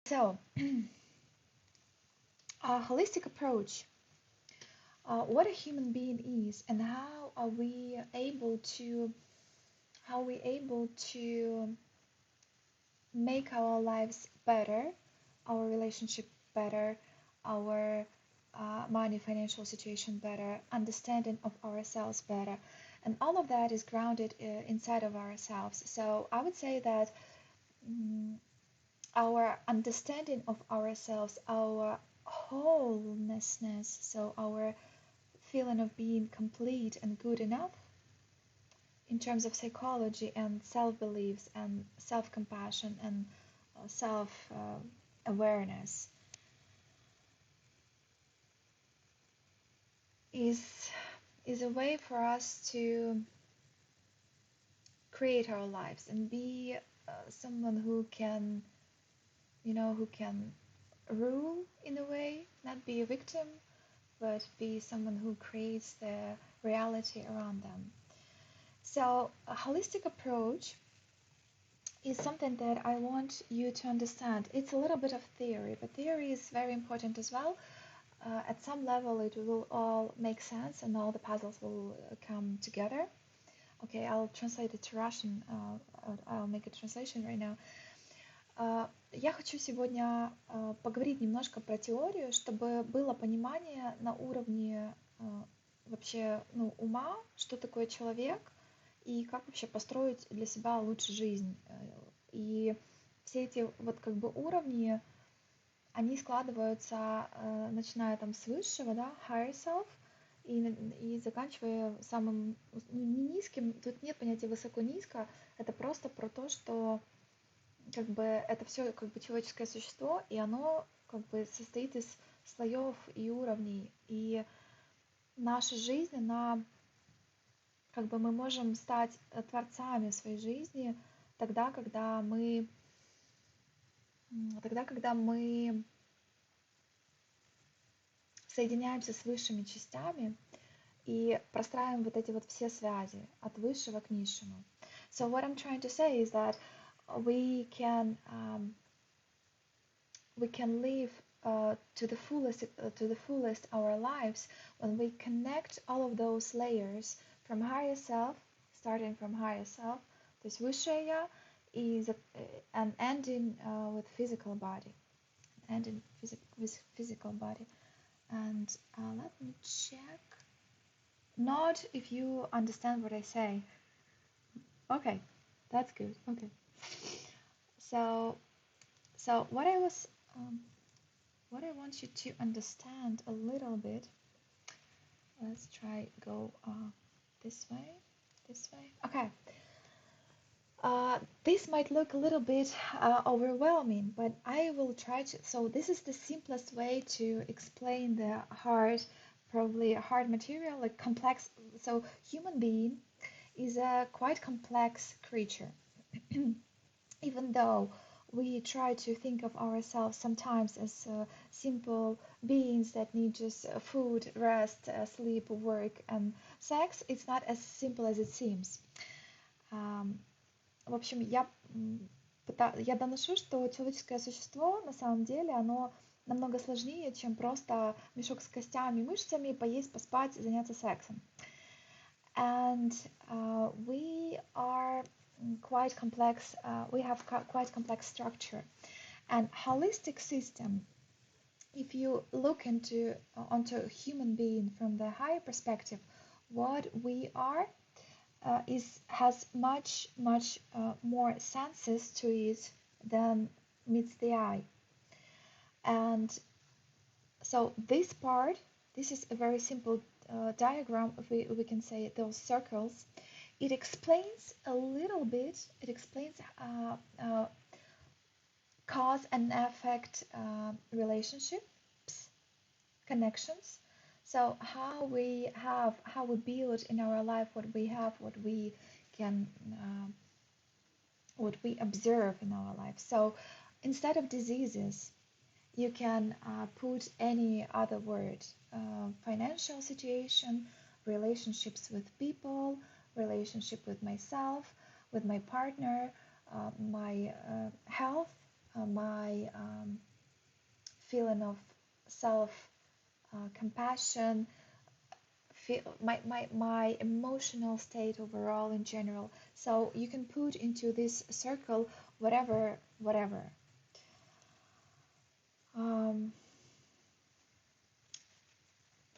So, a holistic approach, what a human being is, and how are we able to make our lives better, our relationship better, our money, financial situation better, understanding of ourselves better, and all of that is grounded inside of ourselves. So I would say that mm, our understanding of ourselves, our wholenessness, so our feeling of being complete and good enough in terms of psychology and self beliefs and self compassion and self awareness is is a way for us to create our lives and be someone who can, who can rule in a way, not be a victim, but be someone who creates the reality around them. So, a holistic approach is something that I want you to understand. It's a little bit of theory, but theory is very important as well. At some level, it will all make sense and all the puzzles will come together. Okay, I'll translate it to Russian. I'll make a translation right now. Я хочу сегодня поговорить немножко про теорию, чтобы было понимание на уровне вообще, ума, что такое человек и как вообще построить для себя лучше жизнь. И все эти вот как бы уровни, они складываются, начиная там с высшего, да, higher self, и заканчивая самым не низким. Тут нет понятия высоко-низко, это просто про то, что как бы это все как бы человеческое существо, и оно как бы состоит из слоев и уровней. И наша жизнь, она как бы мы можем стать творцами своей жизни тогда, когда мы соединяемся с высшими частями и простраиваем вот эти вот все связи от высшего к низшему. So what I'm trying to say is that we can live to the fullest our lives when we connect all of those layers from higher self, starting from higher self, то есть высшее я, and ending with physical body, ending with physical body. And let me check. Not if you understand what I say. Okay, that's good. Okay. So what I want you to understand a little bit. Let's try go this way. Okay. This might look a little bit overwhelming, but I will try to. So this is the simplest way to explain the hard, probably hard material, like complex. So human being is a quite complex creature. Even though we try to think of ourselves sometimes as simple beings that need just food, rest, sleep, work, and sex, it's not as simple as it seems. В общем, я доношу, что человеческое существо на самом деле, оно намного сложнее, чем просто мешок с костями и мышцами, поесть, поспать, заняться сексом. And we are quite complex, we have quite complex structure. And holistic system, if you look onto a human being from the higher perspective, what we are has much more senses to it than meets the eye. And so this is a very simple diagram. We can say those circles. It explains a little bit. It explains cause and effect relationships, connections. So how we build in our life what we have, what we can, what we observe in our life. So instead of diseases, you can put any other word: financial situation, relationships with people, relationship with myself, with my partner, my health, my feeling of self compassion, feel my emotional state overall in general. So you can put into this circle whatever. Ам,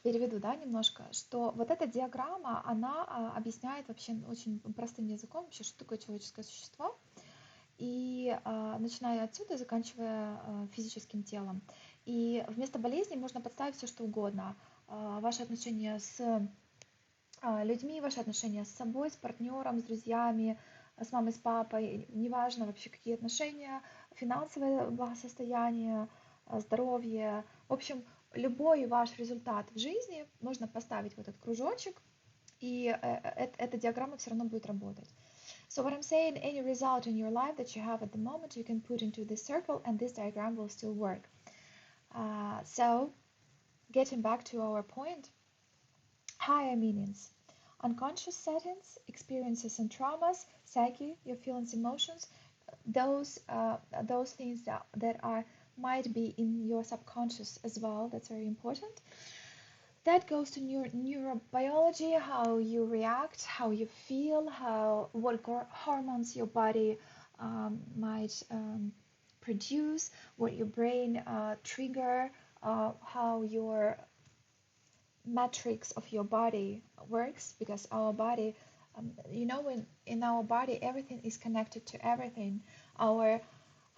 Переведу, да, немножко, что вот эта диаграмма, она объясняет вообще очень простым языком вообще, что такое человеческое существо, и начиная отсюда и заканчивая физическим телом. И вместо болезни можно подставить все, что угодно. Ваши отношения с людьми, ваши отношения с собой, с партнером, с друзьями, с мамой, с папой, неважно вообще какие отношения, финансовое благосостояние, здоровье. В общем, любой ваш результат в жизни можно поставить в этот кружочек, и эта диаграмма все равно будет работать. So what I'm saying, any result in your life that you have at the moment, you can put into this circle, and this diagram will still work. So getting back to our point, higher meanings. Unconscious settings, experiences and traumas, psyche, your feelings, emotions, those things that are might be in your subconscious as well. That's very important. That goes to neurobiology, how you react, how you feel, what hormones your body might produce, what your brain trigger, how your matrix of your body works, because our body, in our body everything is connected to everything. Our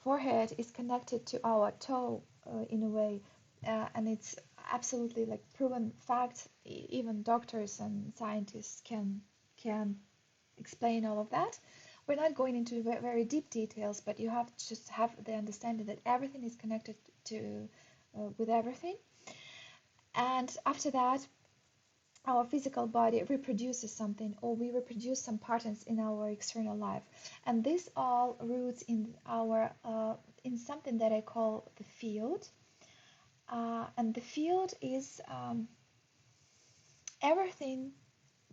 forehead is connected to our toe in a way, and it's absolutely like proven fact. Even doctors and scientists can explain all of that. We're not going into very deep details, but you have to just have the understanding that everything is connected to with everything. And after that, our physical body reproduces something, or we reproduce some patterns in our external life, and this all roots in our in something that I call the field. And the field is everything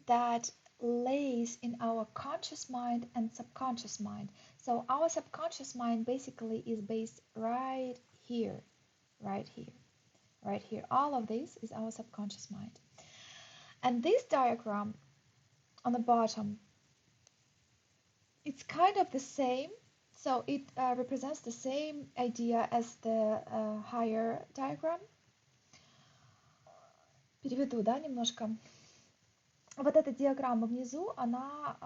that lays in our conscious mind and subconscious mind. So our subconscious mind basically is based right here, right here, right here. All of this is our subconscious mind. And this diagram on the bottom, it's kind of the same. So it represents the same idea as the higher diagram. Переведу, да, немножко. Вот эта диаграмма внизу, она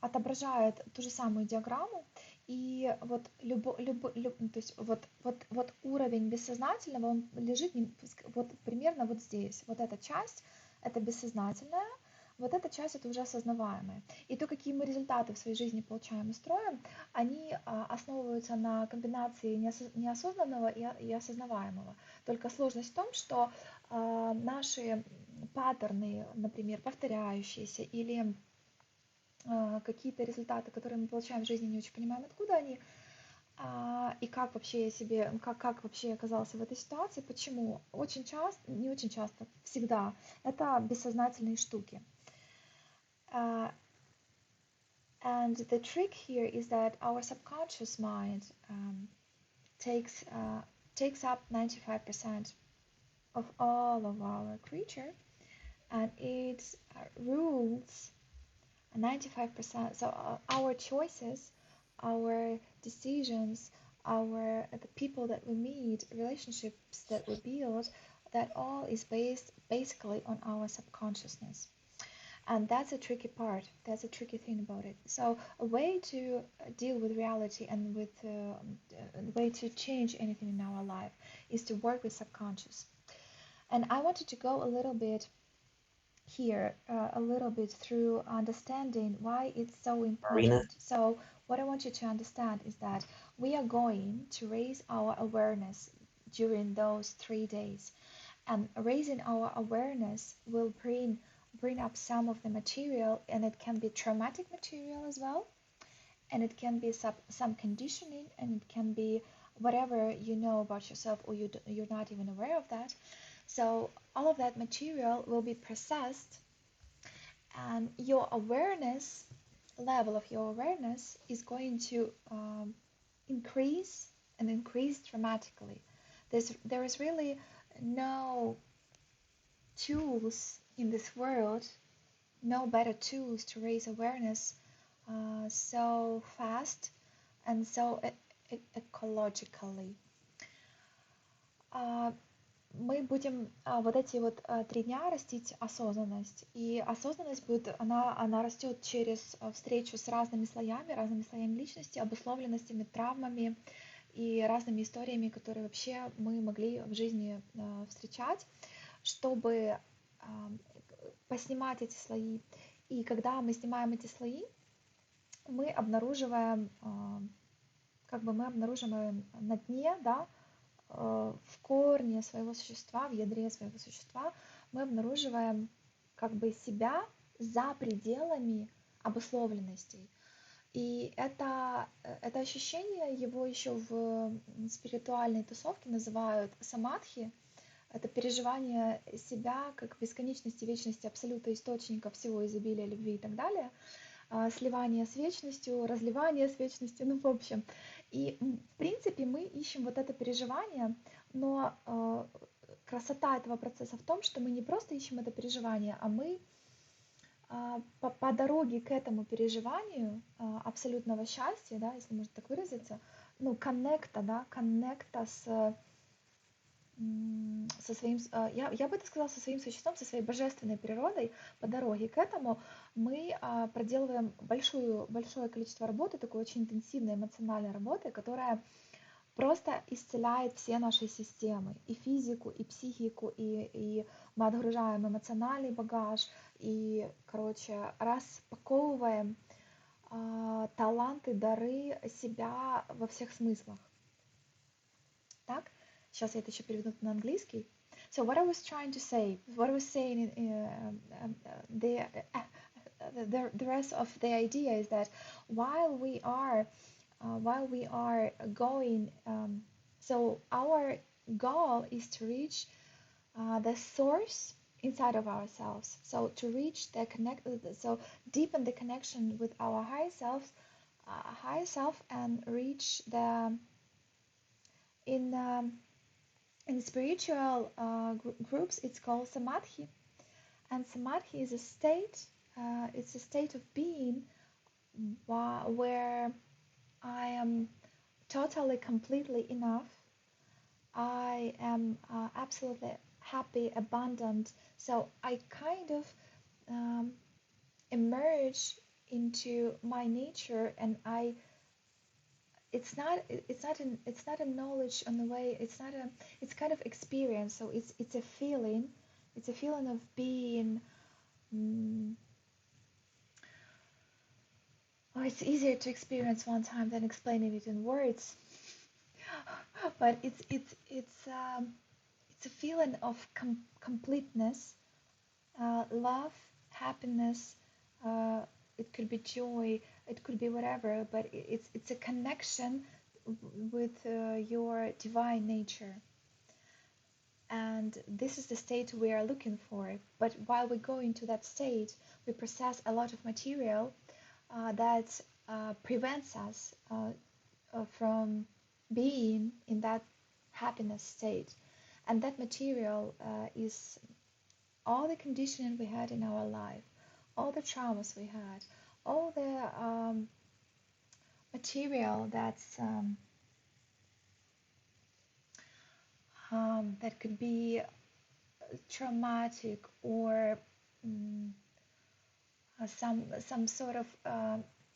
отображает ту же самую диаграмму, и вот то есть вот уровень бессознательного, он лежит вот примерно вот здесь. Вот эта часть это бессознательная, вот эта часть это уже осознаваемая. И то, какие мы результаты в своей жизни получаем и строим, они основываются на комбинации неосознанного и осознаваемого. Только сложность в том, что наши паттерны, например, повторяющиеся или какие-то результаты, которые мы получаем в жизни, не очень понимаем, откуда они, и как вообще я себе, как вообще я оказался в этой ситуации, почему. Очень часто, не очень часто, всегда, это бессознательные штуки. And the trick here is that our subconscious mind takes up 95% of all of our creature, and it rules 95%. So our choices, our decisions, the people that we meet, relationships that we build, that all is based basically on our subconsciousness. And that's a tricky part. That's a tricky thing about it. So a way to deal with reality and with a way to change anything in our life is to work with subconscious. And I wanted to go a little bit here a little bit through understanding why it's so important. So what I want you to understand is that we are going to raise our awareness during those 3 days, and raising our awareness will bring up some of the material, and it can be traumatic material as well, and it can be some conditioning, and it can be whatever you know about yourself, or you're not even aware of that. So all of that material will be processed, and your awareness level of your awareness is going to increase increase dramatically. There is really no tools in this world, no better tools to raise awareness so fast and so ecologically. А, Мы будем вот эти вот 3 дня растить осознанность. И осознанность будет, она растет через встречу с разными слоями личности, обусловленностями, травмами и разными историями, которые вообще мы могли в жизни встречать, чтобы поснимать эти слои. И когда мы снимаем эти слои, мы обнаруживаем, мы обнаруживаем на дне, да, в корне своего существа, в ядре своего существа, мы обнаруживаем как бы себя за пределами обусловленностей. И это ощущение, его еще в спиритуальной тусовке называют самадхи. Это переживание себя как бесконечности, вечности, абсолюта, источника всего изобилия, любви и так далее. Сливание с вечностью, разливание с вечностью, ну, в общем. И, в принципе, мы ищем вот это переживание, но красота этого процесса в том, что мы не просто ищем это переживание, а мы по дороге к этому переживанию абсолютного счастья, да, если можно так выразиться, ну, коннекта со своим, я бы это сказала, со своим существом, со своей божественной природой, по дороге к этому мы проделываем большое количество работы, такой очень интенсивной эмоциональной работы, которая просто исцеляет все наши системы, и физику, и психику, и мы отгружаем эмоциональный багаж, и, короче, распаковываем таланты, дары себя во всех смыслах. Так? Сейчас я это еще переведу на английский. So what I was trying to say, what I was saying, the rest of the idea is that while we are going, so our goal is to reach the source inside of ourselves. So to reach so deepen the connection with our higher self, and reach the in spiritual groups, it's called samadhi, and samadhi is a state. It's a state of being where I am totally, completely enough. I am absolutely happy, abundant. So I kind of emerge into my nature, and it's not a knowledge on the way, it's kind of experience. So it's a feeling, of being it's easier to experience one time than explaining it in words. But it's a feeling of completeness, love, happiness, it could be joy, it could be whatever, but it's a connection with your divine nature. And this is the state we are looking for. But while we go into that state, we process a lot of material that prevents us from being in that happiness state. And that material is all the conditioning we had in our life, all the traumas we had, all the material that could be traumatic, or some sort of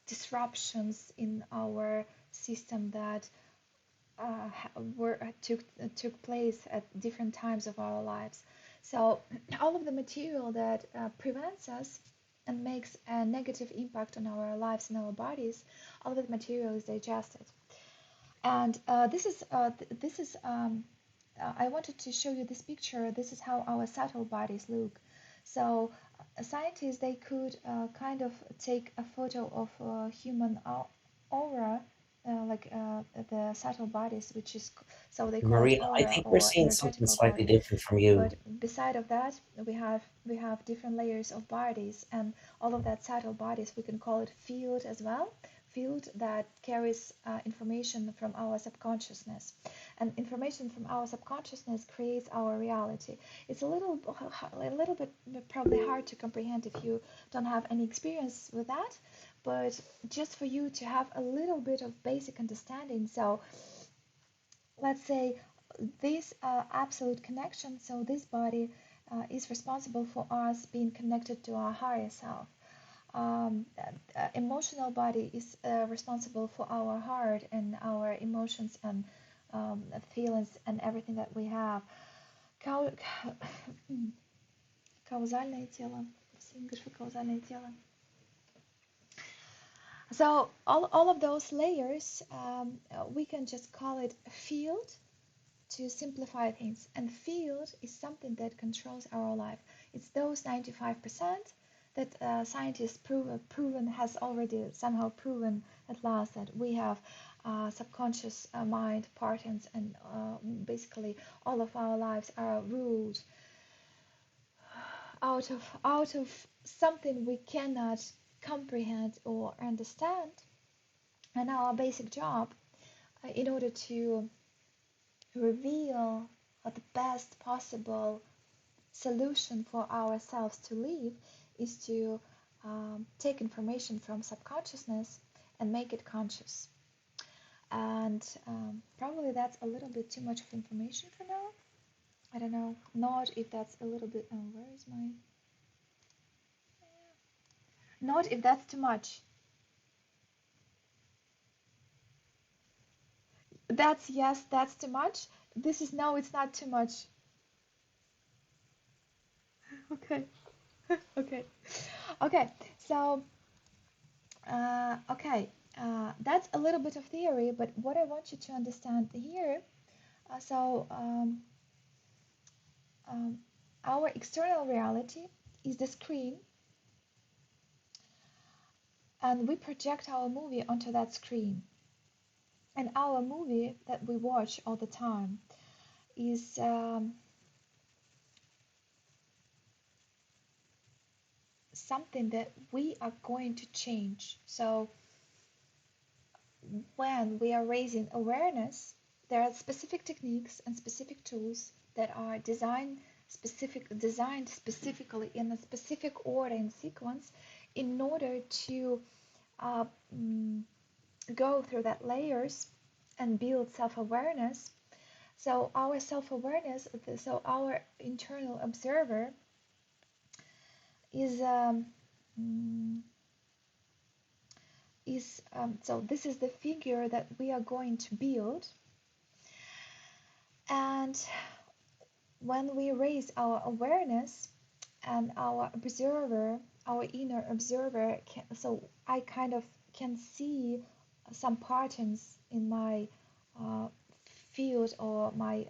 disruptions in our system that took place at different times of our lives. So all of the material that prevents us and makes a negative impact on our lives and our bodies, all of that material is digested. And this is I wanted to show you this picture. This is how our subtle bodies look. So scientists, they could kind of take a photo of human aura, the subtle bodies, which is, so they call it Maria, I aura think we're or seeing something energetical slightly bodies. different from you. But beside of that, we have different layers of bodies, and all of that subtle bodies, we can call it field as well. field that carries information from our subconsciousness, and information from our subconsciousness creates our reality. It's a little bit probably hard to comprehend if you don't have any experience with that, but just for you to have a little bit of basic understanding. So let's say this absolute connection, so this body is responsible for us being connected to our higher self. Emotional body is responsible for our heart and our emotions and feelings and everything that we have. Кау- Каузальное тело. What's English for каузальное тело? So all of those layers, we can just call it field to simplify things. And field is something that controls our life. It's those 95% that scientists proven has already somehow proven at last that we have subconscious mind patterns, and basically all of our lives are ruled out of something we cannot comprehend or understand. And our basic job, in order to reveal the best possible solution for ourselves to live, is to take information from subconsciousness and make it conscious. And probably that's a little bit too much of information for now. I don't know. Not if that's a little bit. Oh, where is my? Not if that's too much. That's yes. That's too much. This is no. It's not too much. Okay. Okay. Okay. So okay. That's a little bit of theory, but what I want you to understand here. So um, our external reality is the screen, and we project our movie onto that screen. And our movie that we watch all the time is something that we are going to change. So when we are raising awareness, there are specific techniques and specific tools that are designed specifically in a specific order and sequence in order to uh, mm, go through that layers and build self-awareness. So our self-awareness, so our internal observer is mm, so this is the figure that we are going to build. And when we raise our awareness and our observer, our inner observer so I kind of can see some patterns in my uh, field or my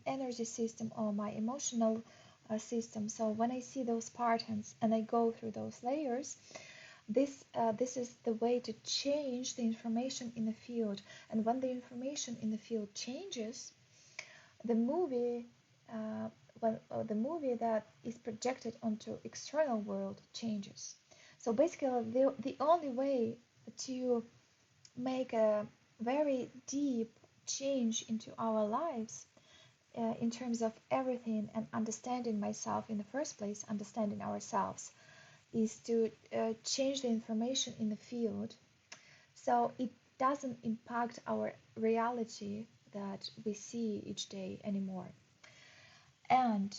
energy system or my emotional system. So when I see those patterns and I go through those layers, this is the way to change the information in the field. And when the information in the field changes, the movie the movie that is projected onto external world changes. So basically, the only way to make a very deep change into our lives in terms of everything and understanding myself in the first place, understanding ourselves, is to change the information in the field so it doesn't impact our reality that we see each day anymore. And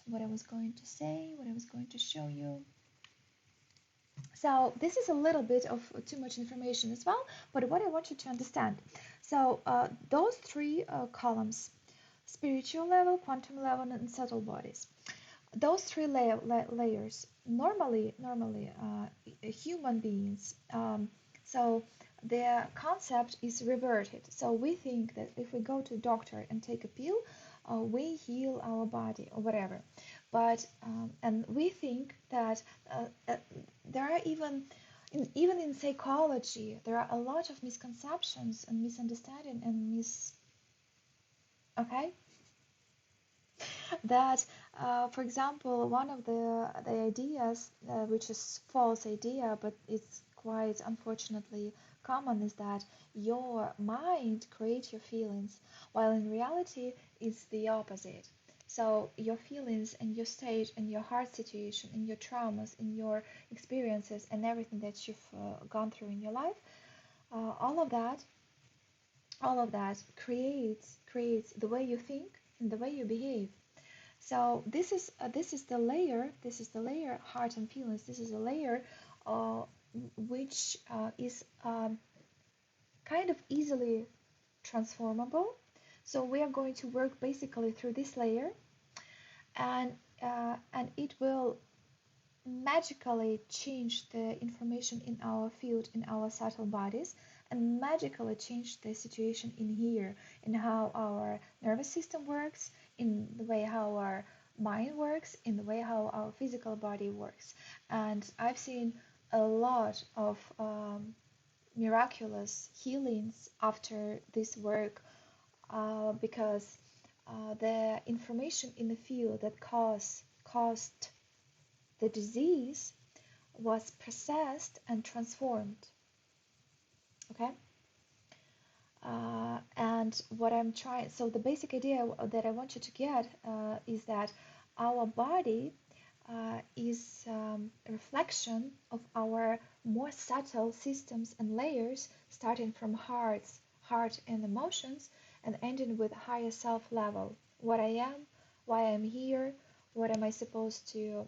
what I was going to say, what I was going to show you. So this is a little bit of too much information as well, but what I want you to understand. So those three columns, spiritual level, quantum level, and subtle bodies. Those three layers, normally human beings, so their concept is reverted. So we think that if we go to a doctor and take a pill, we heal our body or whatever. But and we think that there are even in psychology, there are a lot of misconceptions and misunderstanding and okay, that for example, one of the ideas which is false idea, but it's quite unfortunately common is that your mind creates your feelings, while in reality it's the opposite. So your feelings and your state and your heart situation and your traumas and your experiences and everything that you've gone through in your life, all of that, creates the way you think and the way you behave. So this is the layer heart and feelings. This is a layer uh, which is kind of easily transformable. So we are going to work basically through this layer, and it will magically change the information in our field, in our subtle bodies, and magically change the situation in here, in how our nervous system works, in the way how our mind works, in the way how our physical body works. And I've seen a lot of miraculous healings after this work, because the information in the field that caused the disease was processed and transformed. Okay. And what I'm trying, so the basic idea that I want you to get is that our body is a reflection of our more subtle systems and layers, starting from heart and emotions, and ending with higher self level. What I am, why I'm here, what am I supposed to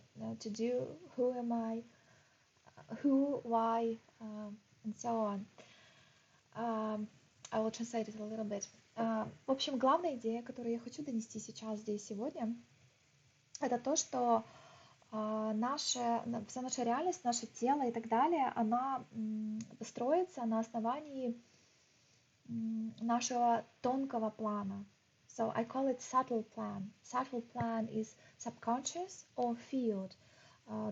do, who am I, who, why, and so on. I will translate it a little bit. В общем, главная идея, которую я хочу донести сейчас, здесь, сегодня, это то, что вся наша реальность, наше тело и так далее, она строится на основании нашего тонкого плана. So I call it subtle plan. Subtle plan is subconscious or field.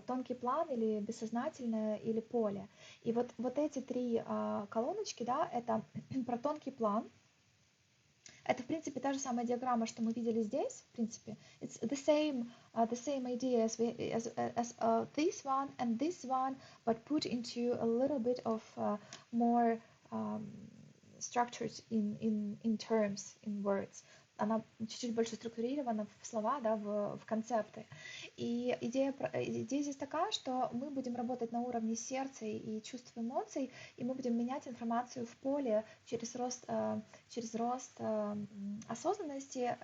Тонкий план или бессознательное или поле. И вот эти три колоночки, да, это про тонкий план. Это, в принципе, та же самая диаграмма, что мы видели здесь, в принципе. It's the same idea as this one and this one, but put into a little bit of more structured in terms, in words. Она чуть-чуть больше структурирована в слова, да, в концепты. И идея здесь такая, что мы будем работать на уровне сердца и чувств, эмоций, и мы будем менять информацию в поле через рост осознанности,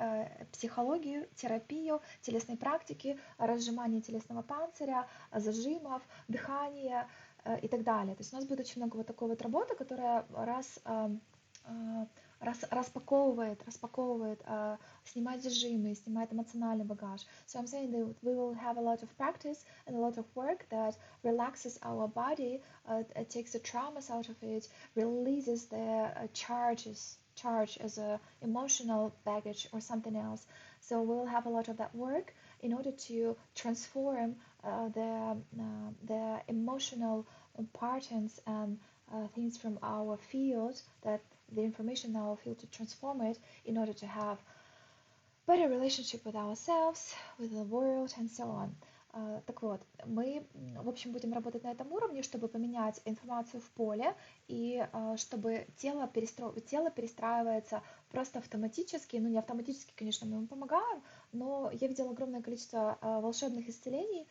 психологию, терапию, телесной практики, разжимание телесного панциря, зажимов, дыхания и так далее. То есть у нас будет очень много вот такой вот работы, которая распаковывает, снимает зажимы, снимает эмоциональный багаж. So I'm saying that we will have a lot of practice and a lot of work that relaxes our body, takes the traumas out of it, releases the charge as a emotional baggage or something else. So we'll have a lot of that work in order to transform the emotional patterns and things from our field, that the information in our field, to transform it in order to have better relationship with ourselves, with the world, and so on. Так вот, мы, в общем, будем работать на этом уровне, чтобы поменять информацию в поле, и чтобы тело перестраивается просто автоматически, ну не автоматически, конечно, мы ему помогаем, но я видела огромное количество волшебных исцелений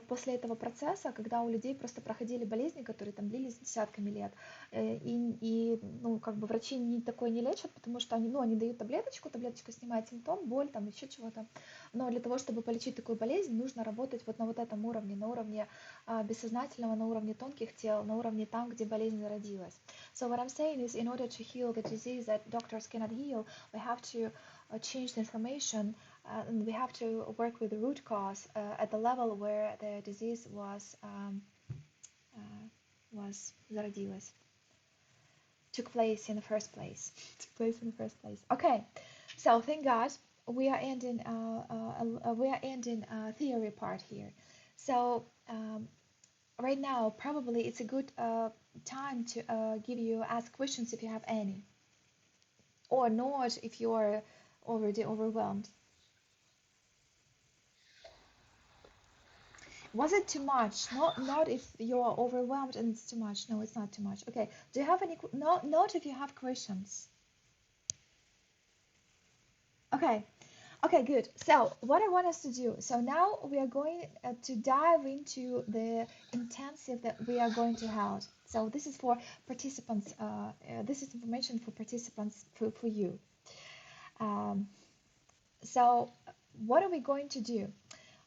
после этого процесса, когда у людей просто проходили болезни, которые там длились десятками лет, ну, как бы врачи такое не лечат, потому что они дают таблеточка снимает симптом, боль, там еще чего-то, но для того, чтобы полечить такую болезнь, нужно работать вот на вот этом уровне, на уровне бессознательного, на уровне тонких тел, на уровне там, где болезнь зародилась. So what I'm saying is, in order to heal the disease that doctors cannot heal, we have to change the information, and we have to work with the root cause at the level where the disease was зародилась, took place in the first place. Okay, so thank God we are ending theory part here. So right now probably it's a good time to ask questions if you have any, or not if you are already overwhelmed. Was it too much? Not if you're overwhelmed and it's too much. No, it's not too much. Okay. Do you have any? Not if you have questions. Okay. Okay, good. So, what I want us to do, so now we are going to dive into the intensive that we are going to have. So, this is for participants, this is information for participants, for you. Um, so, what are we going to do?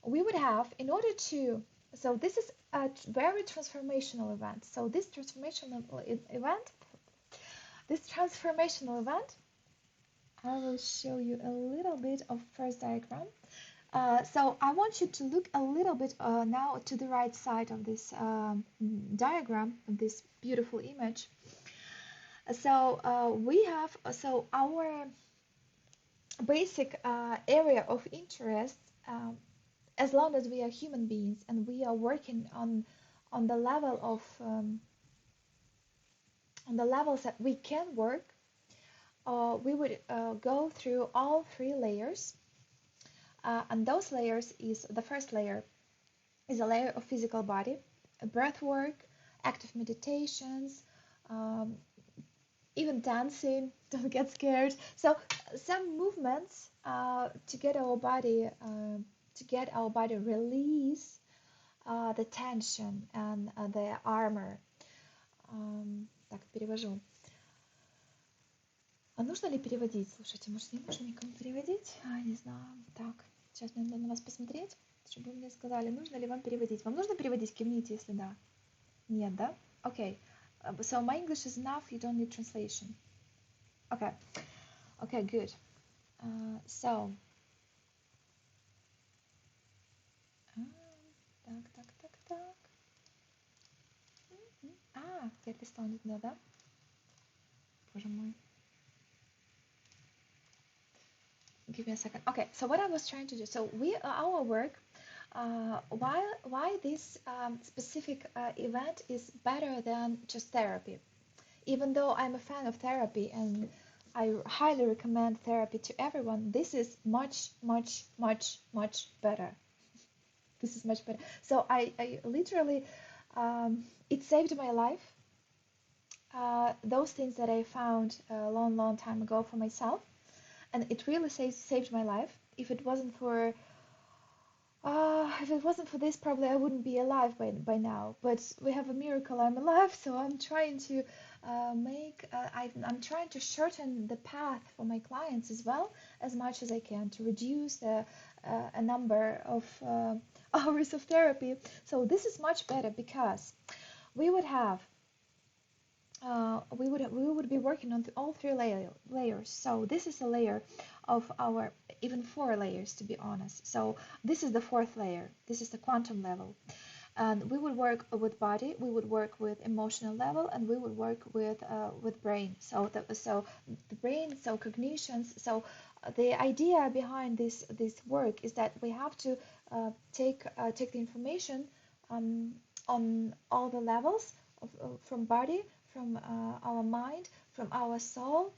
We would have, in order to, so this is a very transformational event. So, this transformational event, I will show you a little bit of first diagram. So I want you to look a little bit now to the right side of this diagram, of this beautiful image. So we have our basic area of interest, as long as we are human beings and we are working on the level of on the levels that we can work, we would go through all three layers, and those layers is the first layer is a layer of physical body, breath work, active meditations, um, even dancing. Don't get scared. So some movements to get our body release the tension and the armor. Так, перевожу. А нужно ли переводить? Слушайте, может, не нужно никому переводить? Не знаю. Так, сейчас мне надо на вас посмотреть, чтобы вы мне сказали, нужно ли вам переводить. Вам нужно переводить? Кивните, если да. Нет, да? Okay. So my English is enough. You don't need translation. Okay. Okay, good. So. Так. Я листала не туда, да? Боже мой. Give me a second. Okay, so what I was trying to do, so our work, why this specific event is better than just therapy. Even though I'm a fan of therapy and I highly recommend therapy to everyone, this is much, much, much, much better. This is much better. So I literally, it saved my life. Those things that I found a long, long time ago for myself, and it really saved my life. If it wasn't for this, probably I wouldn't be alive by now. But we have a miracle, I'm alive, so I'm trying to I'm trying to shorten the path for my clients as well as much as I can to reduce a number of hours of therapy. So this is much better because we would have we would be working on all three layers. So this is a layer of our even four layers, to be honest. So this is the fourth layer. This is the quantum level, and we would work with body, we would work with emotional level, and we would work with brain. So the brain, so cognitions. So the idea behind this work is that we have to take the information on all the levels from body, from our mind, from our soul,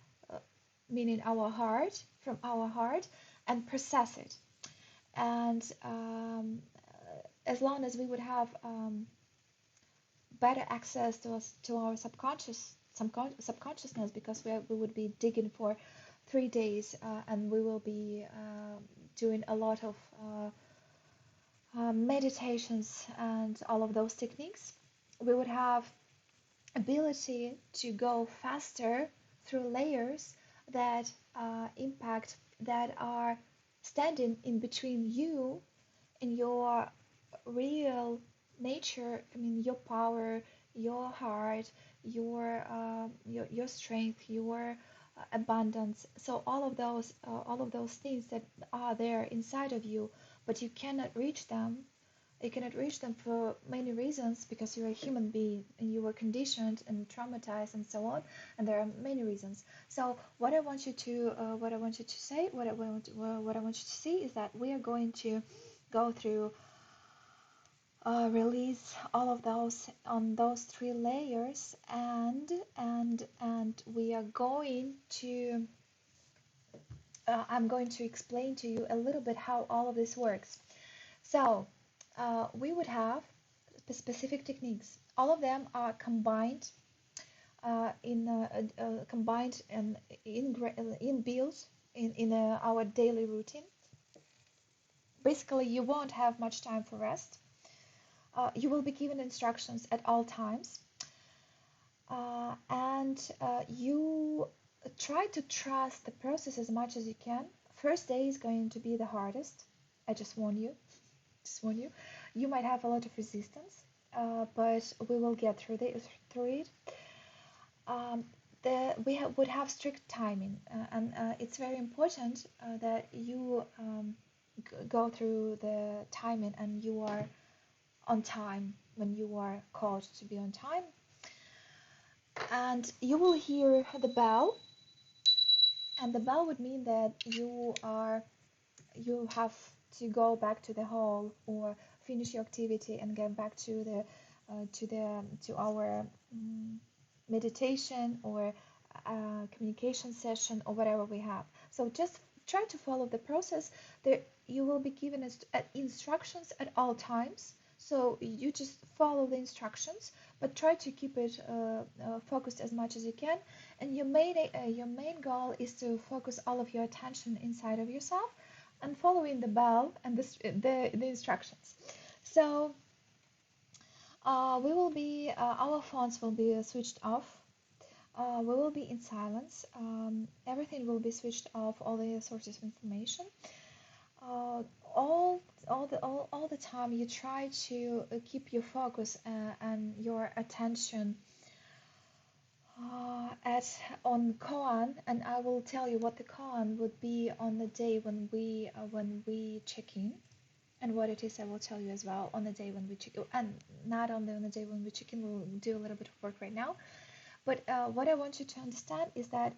meaning our heart, from our heart, and process it. And as long as we would have better access to our subconsciousness, because we would be digging for 3 days, and we will be doing a lot of meditations and all of those techniques, we would have ability to go faster through layers that impact that are standing in between you and your real nature. I mean, your power, your heart, your strength, your abundance. So all of those things that are there inside of you, but you cannot reach them. You cannot reach them for many reasons, because you're a human being and you were conditioned and traumatized and so on, and there are many reasons. So what I want you to say, what I want you to see is that we are going to go through release all of those on those three layers, and we are going to I'm going to explain to you a little bit how all of this works. So we would have specific techniques. All of them are combined combined and in built in our daily routine. Basically, you won't have much time for rest. You will be given instructions at all times, and you try to trust the process as much as you can. First day is going to be the hardest. I just warn you. Just warn you. You might have a lot of resistance, but we will get through it. Um, would have strict timing, and it's very important that you go through the timing and you are on time when you are called to be on time. And you will hear the bell, and the bell would mean that you have to go back to the hall or finish your activity and get back to our meditation or communication session or whatever we have. So just try to follow the process. There you will be given instructions at all times. So you just follow the instructions, but try to keep it focused as much as you can. And your main goal is to focus all of your attention inside of yourself and following the bell and the instructions. So we will be our phones will be switched off. We will be in silence. Everything will be switched off. All the sources of information. Uh, all the time you try to keep your focus and your attention at on koan, and I will tell you what the koan would be on the day when we check in, and what it is I will tell you as well on the day when we check in, and not only on the day when we check in. We'll do a little bit of work right now, but what I want you to understand is that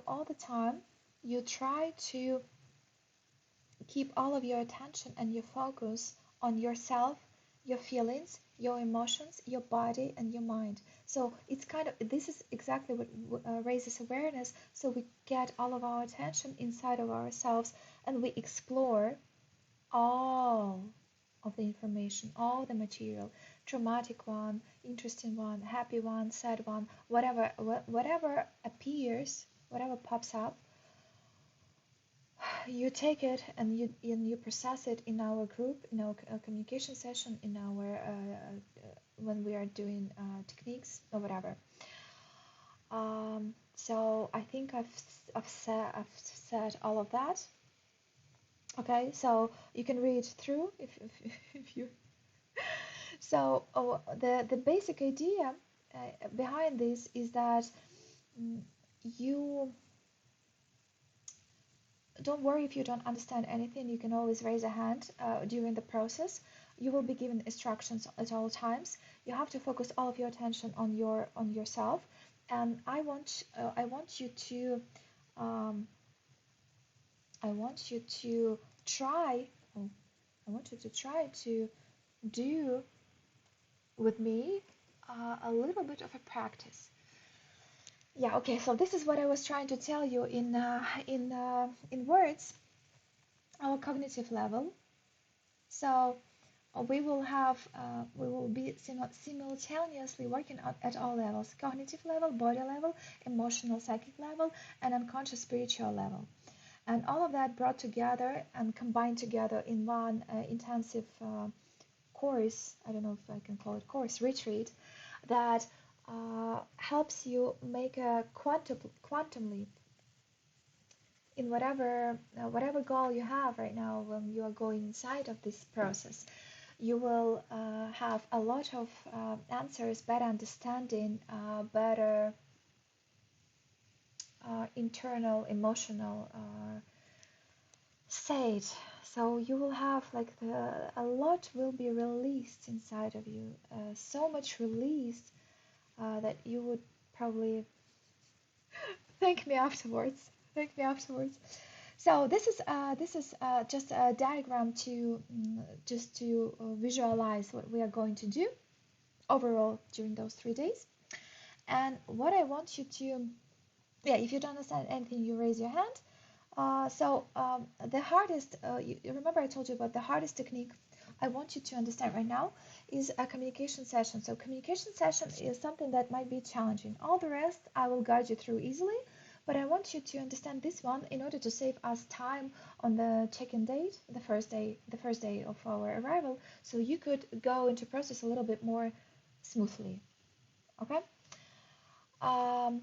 all the time you try to keep all of your attention and your focus on yourself, your feelings, your emotions, your body, and your mind. So it's kind of this is exactly what raises awareness. So we get all of our attention inside of ourselves and we explore all of the information, all the material, traumatic one, interesting one, happy one, sad one, whatever appears, whatever pops up, you take it and you process it in our group, in our communication session, in our when we are doing techniques or whatever. So I think I've said all of that. Okay, so you can read through if you. So the basic idea behind this is that you don't worry if you don't understand anything. You can always raise a hand during the process. You will be given instructions at all times. You have to focus all of your attention on yourself, and um, I want you to try. Oh, I want you to try to do with me a little bit of a practice. Yeah. Okay. So this is what I was trying to tell you in words. Our cognitive level. So we will be simultaneously working at all levels: cognitive level, body level, emotional, psychic level, and unconscious spiritual level. And all of that brought together and combined together in one intensive course. I don't know if I can call it course, retreat, that helps you make a quantum leap in whatever goal you have right now when you are going inside of this process. You will have a lot of answers, better understanding, better internal emotional state. So you will have like a lot will be released inside of you, so much released that you would probably thank me afterwards. Thank me afterwards. So this is just a diagram to just to visualize what we are going to do overall during those 3 days. And what I want you to, yeah, if you don't understand anything, you raise your hand. The hardest, you remember I told you about the hardest technique I want you to understand right now is a communication session. So communication session is something that might be challenging. All the rest I will guide you through easily, but I want you to understand this one in order to save us time on the check-in date, the first day of our arrival, so you could go into process a little bit more smoothly. Okay? Um,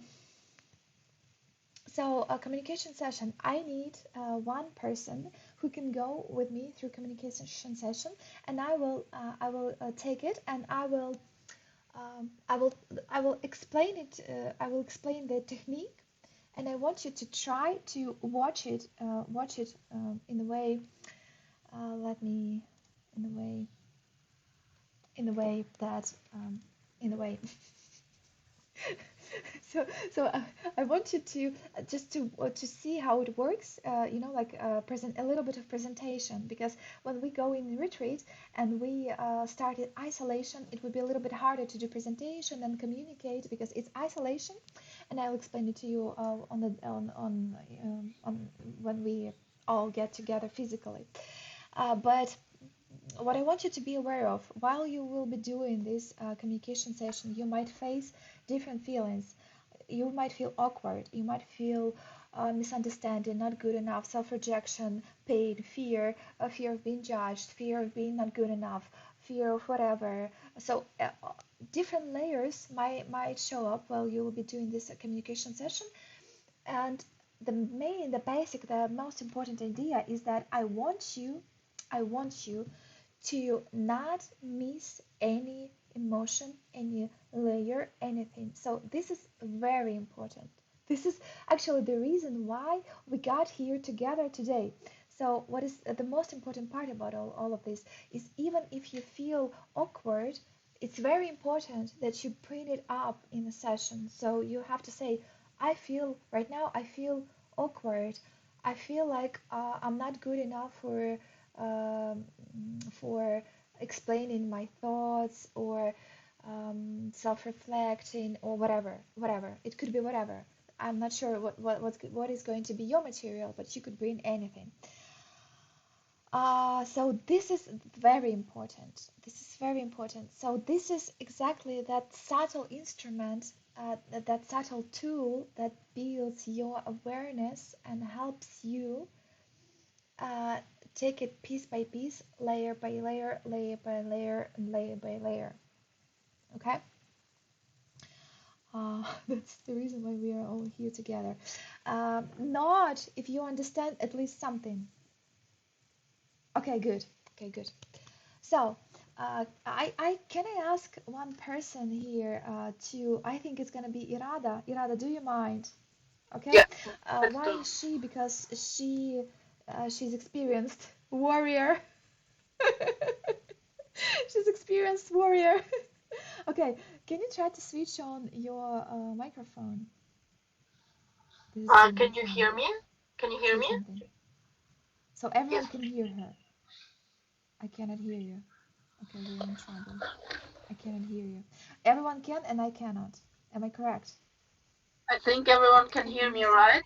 so a communication session, I need one person who can go with me through communication session, and I will take it, and um, I will I will explain it. I will explain the technique, and I want you to try to watch it in the way. Let me in the way in the way that in the way so I want you to just to see how it works, like present a little bit of presentation, because when we go in retreat and we started isolation, it would be a little bit harder to do presentation and communicate because it's isolation, and I'll explain it to you on when we all get together physically. But what I want you to be aware of while you will be doing this communication session, you might face different feelings. You might feel awkward, you might feel misunderstanding, not good enough, self-rejection, pain, fear, fear of being judged, fear of being not good enough, fear of whatever. So different layers might show up while you will be doing this communication session. And the basic, the most important idea is that I want you to not miss any emotion, any layer, anything. So this is very important. This is actually the reason why we got here together today. So what is the most important part about all of this is, even if you feel awkward, it's very important that you bring it up in a session. So you have to say, I feel right now, I feel awkward. I feel like I'm not good enough um, for explaining my thoughts, or self-reflecting, or whatever. It could be whatever. I'm not sure what is going to be your material, but you could bring anything. So this is very important. This is very important. So this is exactly that subtle instrument, that subtle tool that builds your awareness and helps you uh, take it piece by piece, layer by layer, layer by layer, and layer by layer. Okay? That's the reason why we are all here together. Not if you understand at least something. Okay, good. Okay, good. So, I can I ask one person here I think it's gonna be Irada. Irada, do you mind? Okay. Yeah, let's Why do. is she? Because she's experienced warrior. She's experienced warrior. Okay, can you try to switch on your microphone? This is giving me Can you hear trouble. me? Can you hear Say me? something. So Yes. everyone can hear her. I cannot hear you. Okay, we're in trouble. I cannot hear you. Everyone can and I cannot. Am I correct? I think everyone can Can you hear hear me me, still? right?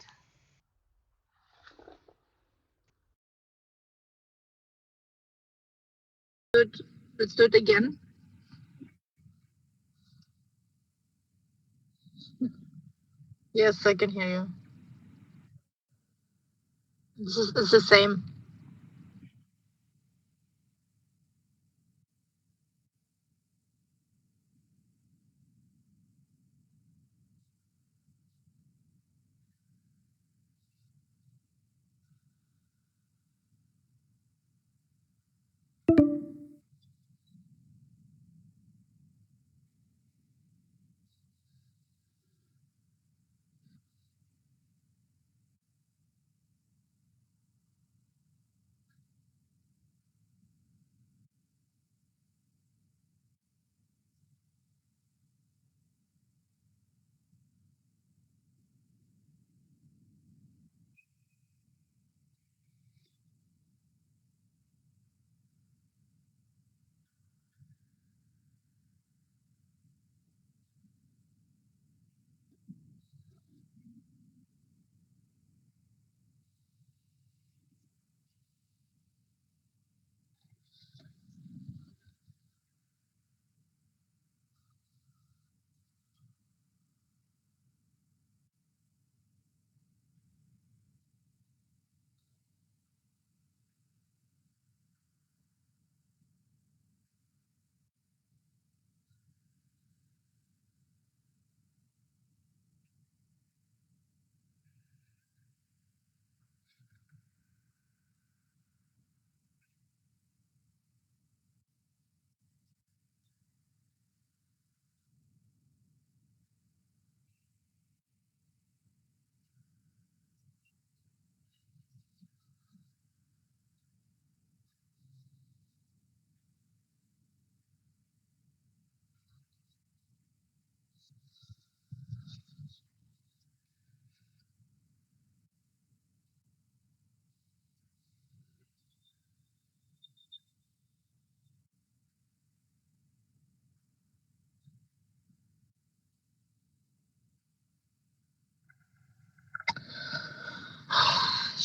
Good. Let's do it again. Yes, I can hear you. It's the same.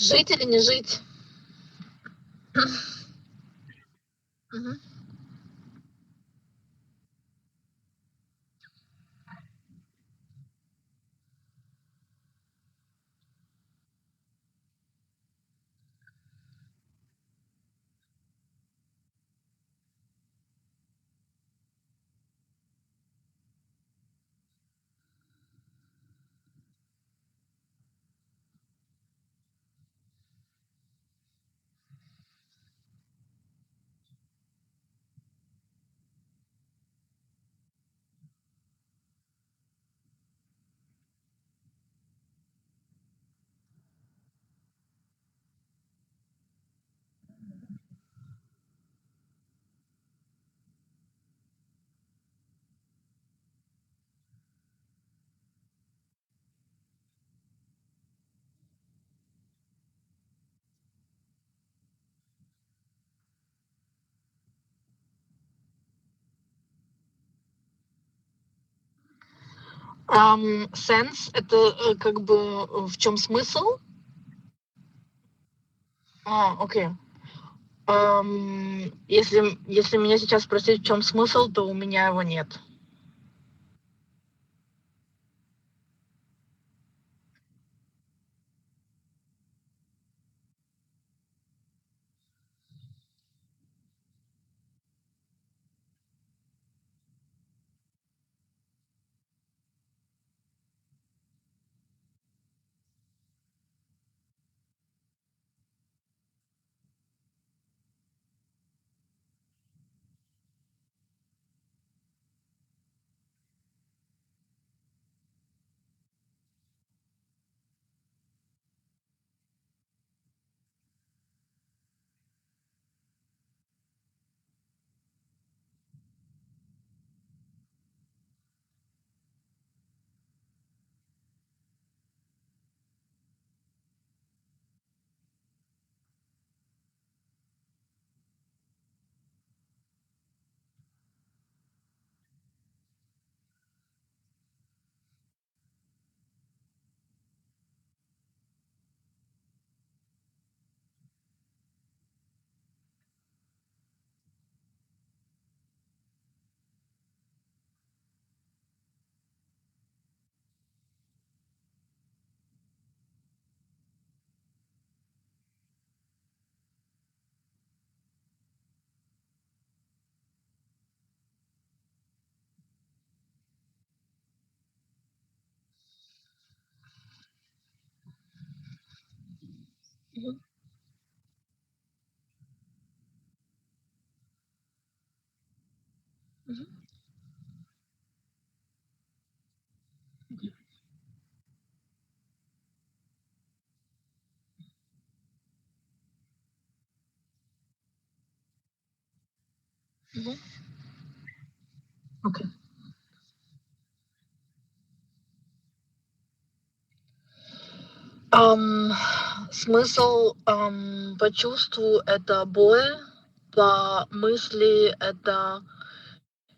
Жить или не жить? Мгм. Sense — это как бы в чем смысл? Окей. Если меня сейчас спросить, в чем смысл, то у меня его нет. Мгм. Мгм. Мгм. Окей. Ам, Смысл по чувству — это боль, по мысли — это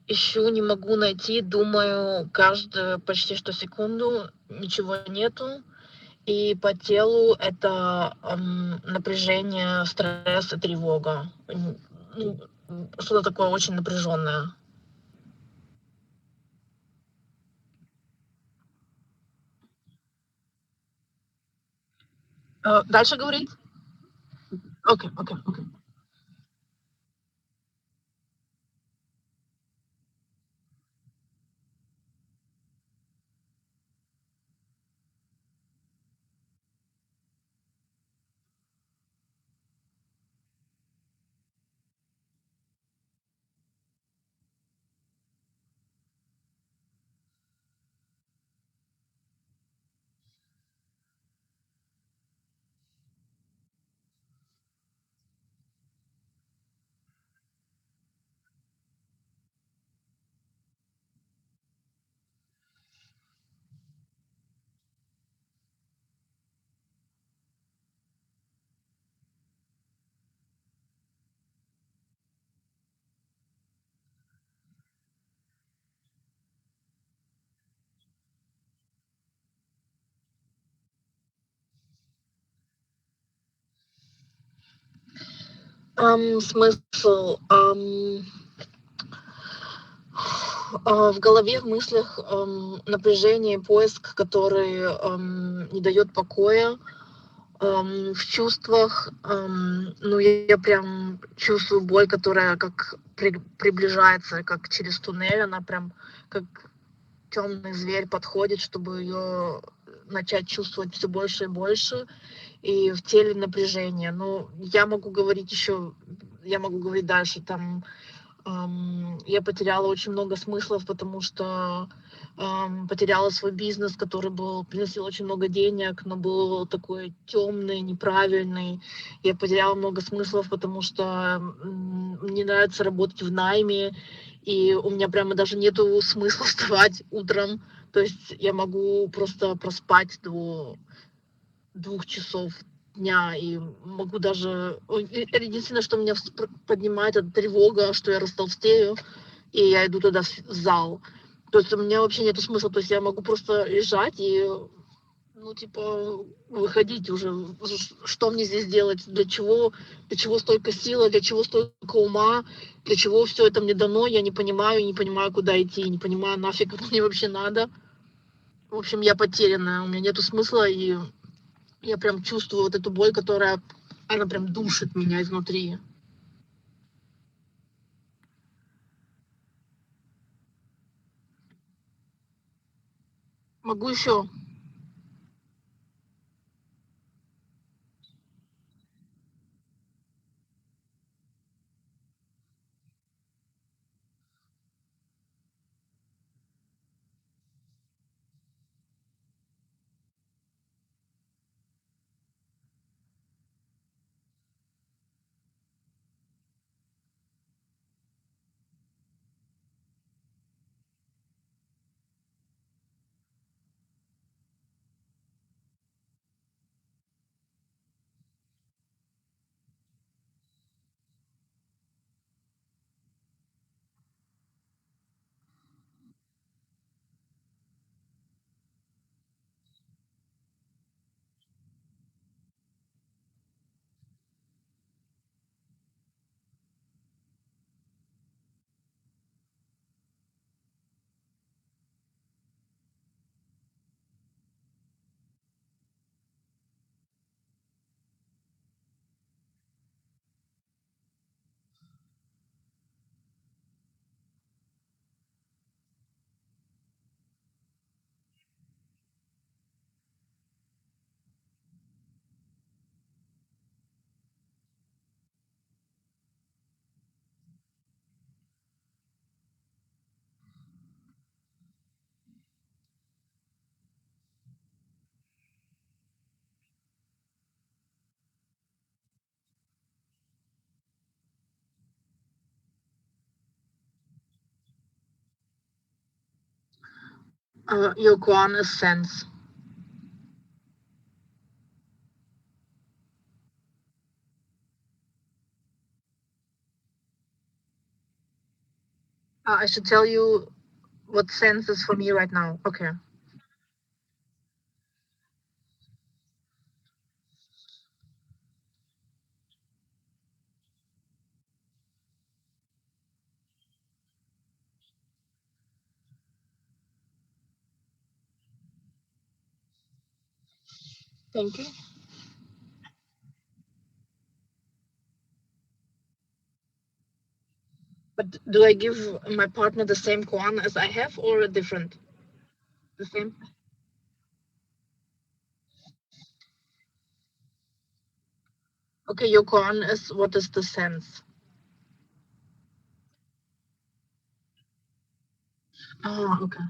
ищу, не могу найти, думаю каждую почти что секунду, ничего нету. И по телу — это напряжение, стресс и тревога. Ну, что-то такое очень напряженное. Дальше говорить? Окей, окей, окей. Смысл. В голове, в мыслях напряжение, поиск, который не дает покоя. В чувствах, ну, я прям чувствую боль, которая как приближается, как через туннель, она прям как темный зверь подходит, чтобы ее начать чувствовать все больше и больше, и в теле напряжение. Ну, я могу говорить дальше, там я потеряла очень много смыслов, потому что потеряла свой бизнес, который приносил очень много денег, но был такой темный, неправильный. Я потеряла много смыслов, потому что мне нравится работать в найме, и у меня прямо даже нету смысла вставать утром. То есть я могу просто проспать до 2 часов дня, и могу даже... Единственное, что меня поднимает, это тревога, что я растолстею, и я иду туда в зал. То есть у меня вообще нет смысла, то есть я могу просто лежать и, ну, типа, выходить уже. Что мне здесь делать? Для чего столько силы, для чего столько ума, для чего все это мне дано, я не понимаю, куда идти, не понимаю, нафиг это мне вообще надо. В общем, я потерянная, у меня нету смысла, и я прям чувствую вот эту боль, которая, она прям душит меня изнутри. Могу еще. Your Kwan is sense. I should tell you what sense is for me right now. Okay. Thank you. But do I give my partner the same Kwan as I have or a different? The same? Okay, your Kwan is what is the sense? Oh, okay.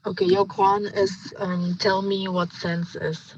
Okay, your Kwan is tell me what sense is.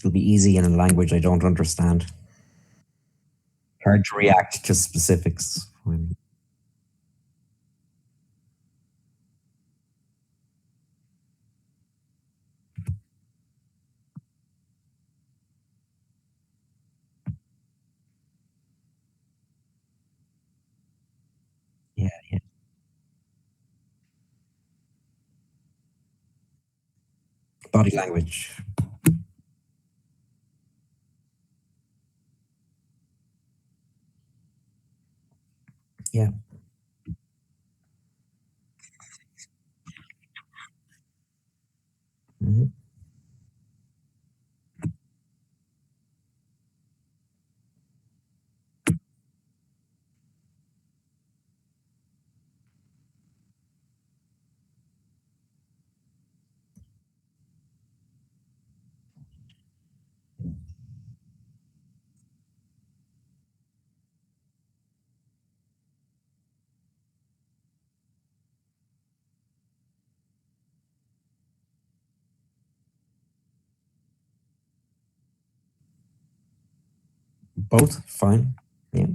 It'll be easy in a language I don't understand. Hard to react to specifics. Yeah, yeah. Body language. Yeah. Mhm. Both fine. Yeah.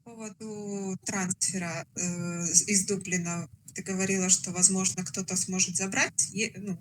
поводу трансфера из Дублина ты говорила, что, возможно, кто-то сможет забрать, ну,